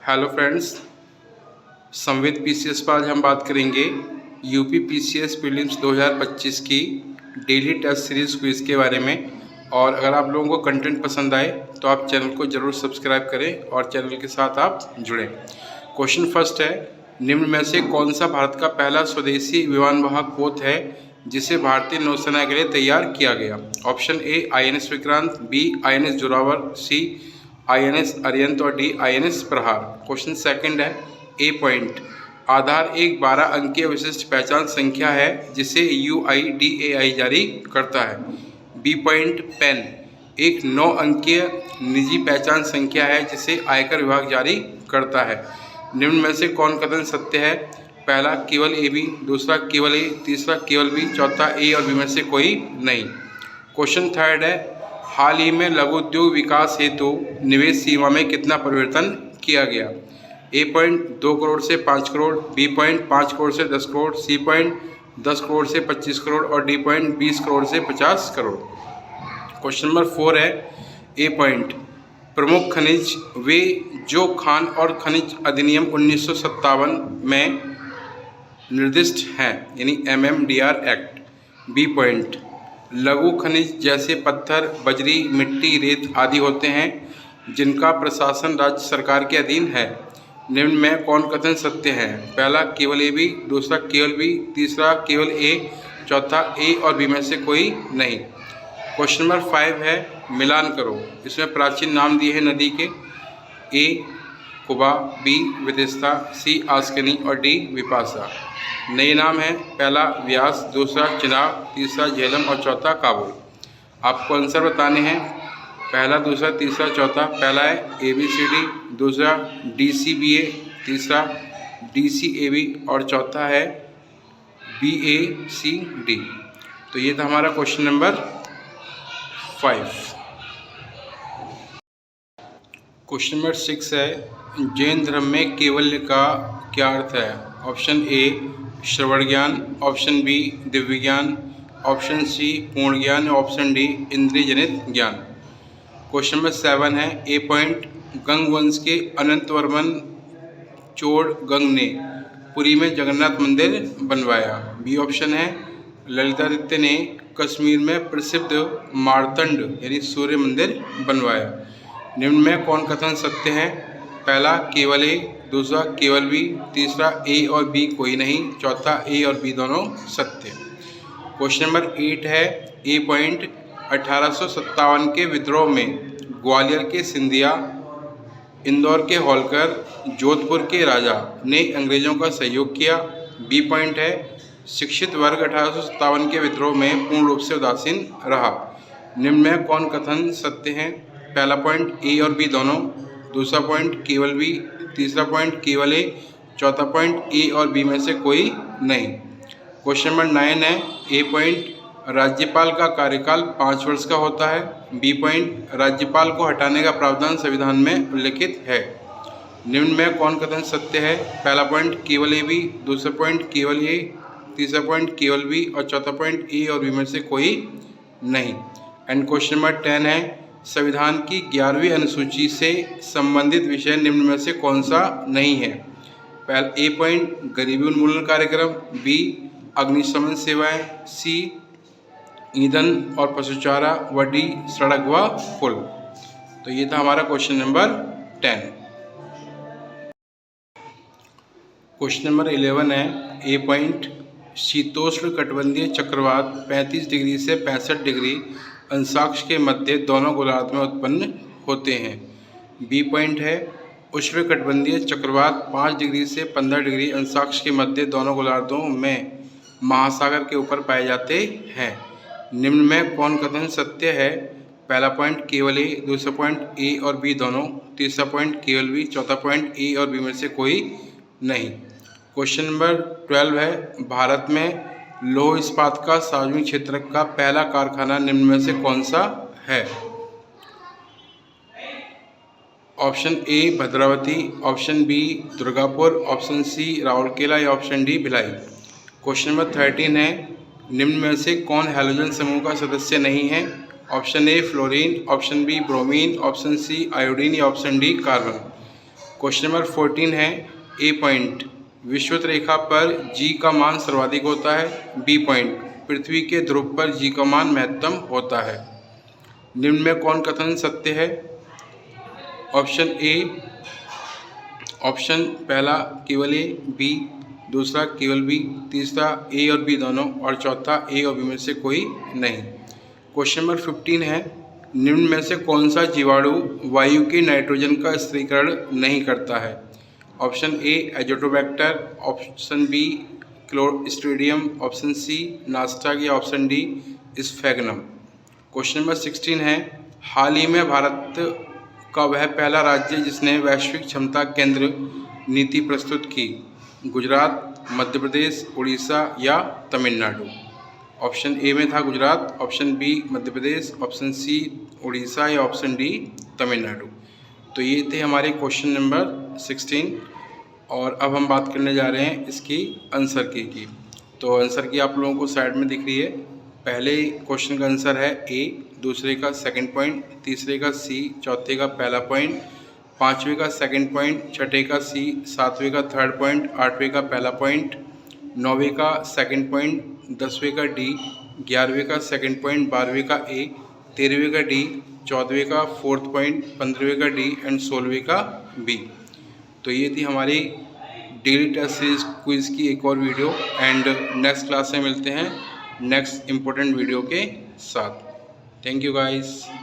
Hello friends, संविद PCS पर आज हम बात करेंगे यूपी पीसीएस प्रीलिम्स 2025 की डेली टेस्ट सीरीज़ क्विज़ के बारे में। और अगर आप लोगों को कंटेंट पसंद आए तो आप चैनल को ज़रूर सब्सक्राइब करें और चैनल के साथ आप जुड़ें। क्वेश्चन फर्स्ट है, निम्न में से कौन सा भारत का पहला स्वदेशी विमानवाहक पोत है जिसे भारतीय नौसेना के लिए तैयार किया गया? Option A INS Vikrant, B INS Zorawar, C INS Arihant और D INS Prahar. Question second है, ए पॉइंट, आधार एक 12 अंकीय विशिष्ट पहचान संख्या है जिसे UIDAI जारी करता है। बी पॉइंट, पेन एक 9 अंकीय निजी पहचान संख्या है जिसे आयकर विभाग जारी करता है। निम्न में से कौन कथन सत्य है? पहला केवल ए बी, दूसरा केवल ए, तीसरा केवल बी, चौथा ए और बी में से कोई नहीं। क्वेश्चन थर्ड है, हाल ही में लघु उद्योग विकास हेतु निवेश सीमा में कितना परिवर्तन किया गया? ए पॉइंट 2 करोड़ से 5 करोड़, बी पॉइंट 5 करोड़ से 10 करोड़, सी पॉइंट 10 करोड़ से 25 करोड़ और डी पॉइंट 20 करोड़ से 50 करोड़। क्वेश्चन नंबर 4 है, ए पॉइंट, प्रमुख खनिज वे जो खान और खनिज अधिनियम 1957 में निर्दिष्ट हैं, यानी MMDR एक्ट। बी पॉइंट, लघु खनिज जैसे पत्थर, बजरी, मिट्टी, रेत आदि होते हैं जिनका प्रशासन राज्य सरकार के अधीन है। निम्न में कौन कथन सत्य है? पहला केवल ए बी, दूसरा केवल बी, तीसरा केवल ए, चौथा ए और बी में से कोई नहीं। क्वेश्चन नंबर 5 है, मिलान करो। इसमें प्राचीन नाम दिए हैं नदी के। ए कुबा, बी विदिशा, सी आस्कनी और डी विपाशा। नए नाम है, पहला व्यास, दूसरा चिनाब, तीसरा झेलम और चौथा काबुल। आपको आंसर बताने हैं, पहला, दूसरा, तीसरा, चौथा। पहला है ABCD, दूसरा DCBA, तीसरा DCAB और चौथा है BACD। तो ये था हमारा क्वेश्चन नंबर 5। क्वेश्चन नंबर 6 है, जैन धर्म में कैवल्य का क्या अर्थ है? ऑप्शन ए श्रवण ज्ञान, ऑप्शन बी दिव्य ज्ञान, ऑप्शन सी पूर्ण ज्ञान, ऑप्शन डी इंद्रिय जनित ज्ञान। क्वेश्चन नंबर 7 है, ए पॉइंट, गंग वंश के अनंतवर्मन चोड़ गंग ने पुरी में जगन्नाथ मंदिर बनवाया। बी ऑप्शन है, ललितादित्य ने कश्मीर में प्रसिद्ध मार्तंड यानी सूर्य मंदिर बनवाया। निम्न में कौन कथन सत्य है? पहला केवल ए, दूसरा केवल बी, तीसरा ए और बी कोई नहीं, चौथा ए और बी दोनों सत्य। क्वेश्चन नंबर 8 है, ए पॉइंट, 1857 के विद्रोह में ग्वालियर के सिंधिया, इंदौर के होलकर, जोधपुर के राजा ने अंग्रेजों का सहयोग किया। बी पॉइंट है, शिक्षित वर्ग 1857 के विद्रोह में पूर्ण रूप से उदासीन रहा। निम्न में कौन कथन सत्य है? पहला पॉइंट ए और बी दोनों, दूसरा पॉइंट केवल बी, तीसरा पॉइंट केवल ए, चौथा पॉइंट ए और बी में से कोई नहीं। क्वेश्चन नंबर 9 है, ए पॉइंट, राज्यपाल का कार्यकाल 5 वर्ष का होता है। बी पॉइंट, राज्यपाल को हटाने का प्रावधान संविधान में उल्लिखित है। निम्न में कौन कथन सत्य है? पहला पॉइंट केवल ए बी, दूसरा पॉइंट केवल ए, तीसरा पॉइंट केवल बी और चौथा पॉइंट ए और बी में से कोई नहीं। एंड क्वेश्चन नंबर 10 है, संविधान की 11वीं अनुसूची से संबंधित विषय निम्न में से कौन सा नहीं है? पहला ए पॉइंट, गरीबी उन्मूलन कार्यक्रम, बी अग्निशमन सेवाएं, सी ईंधन और पशुचारा व डी सड़क व पुल। तो ये था हमारा क्वेश्चन नंबर 10। क्वेश्चन नंबर 11 है, ए पॉइंट, शीतोष्ण कटिबंधीय चक्रवात 35 डिग्री से 65 डिग्री अंशाक्ष के मध्य दोनों गोलार्ध में उत्पन्न होते हैं। बी पॉइंट है, उष्ण कटिबंधीय चक्रवात 5 डिग्री से 15 डिग्री अंशाक्ष के मध्य दोनों गोलार्धों में महासागर के ऊपर पाए जाते हैं। निम्न में कौन कथन सत्य है? पहला पॉइंट केवल ए, दूसरा पॉइंट ए और बी दोनों, तीसरा पॉइंट केवल बी, चौथा पॉइंट ए और बी में से कोई नहीं। क्वेश्चन नंबर 12 है, भारत में लौह इस्पात का सार्वजनिक क्षेत्र का पहला कारखाना निम्न में से कौन सा है? Option A Bhadravati, option B Durgapur, option C Rourkela या option D Bhilai. Question number 13 है, निम्न में से कौन हैलोजन समूह का सदस्य नहीं है? Option A fluorine, option B bromine, option C iodine या option D carbon. Question number 14 है ए पॉइंट, विषुवत रेखा पर जी का मान सर्वाधिक होता है। बी पॉइंट, पृथ्वी के ध्रुव पर जी का मान महत्तम होता है। निम्न में कौन कथन सत्य है? ऑप्शन ए, ऑप्शन पहला केवल ए, बी दूसरा केवल बी, तीसरा ए और बी दोनों, और चौथा ए और बी में से कोई नहीं। क्वेश्चन नंबर 15 है, निम्न में से कौन सा जीवाणु वायु के नाइट्रोजन का स्थिरीकरण नहीं करता है? Option A azotobacter, option B clostridium, option C nostoc या option D sphagnum. Question number 16 है, हाल ही में भारत का वह पहला राज्य जिसने वैश्विक क्षमता केंद्र नीति प्रस्तुत की? गुजरात, मध्य प्रदेश, उड़ीसा या तमिलनाडु। ऑप्शन ए में था Gujarat, option B Madhya Pradesh, option C Orissa या ऑप्शन डी तमिलनाडु। तो ये थे हमारे क्वेश्चन नंबर 16 और अब हम बात करने जा रहे हैं इसकी आंसर की। तो आंसर की आप लोगों को साइड में दिख रही है। पहले क्वेश्चन का आंसर है ए, दूसरे का सेकंड पॉइंट, तीसरे का सी, चौथे का पहला पॉइंट, पाँचवें का सेकंड पॉइंट, छठे का सी, सातवें का थर्ड पॉइंट, आठवें का पहला पॉइंट, नौवें का सेकंड पॉइंट, 10वें का डी, 11वें का सेकंड पॉइंट, 12वें का ए, 13वें का डी, 14वें का फोर्थ पॉइंट, 15वें का डी एंड 16वें का बी। तो ये थी हमारी डेली टेस्ट सीरीज क्विज की एक और वीडियो एंड नेक्स्ट क्लास में मिलते हैं नेक्स्ट इम्पोर्टेंट वीडियो के साथ। Thank you guys.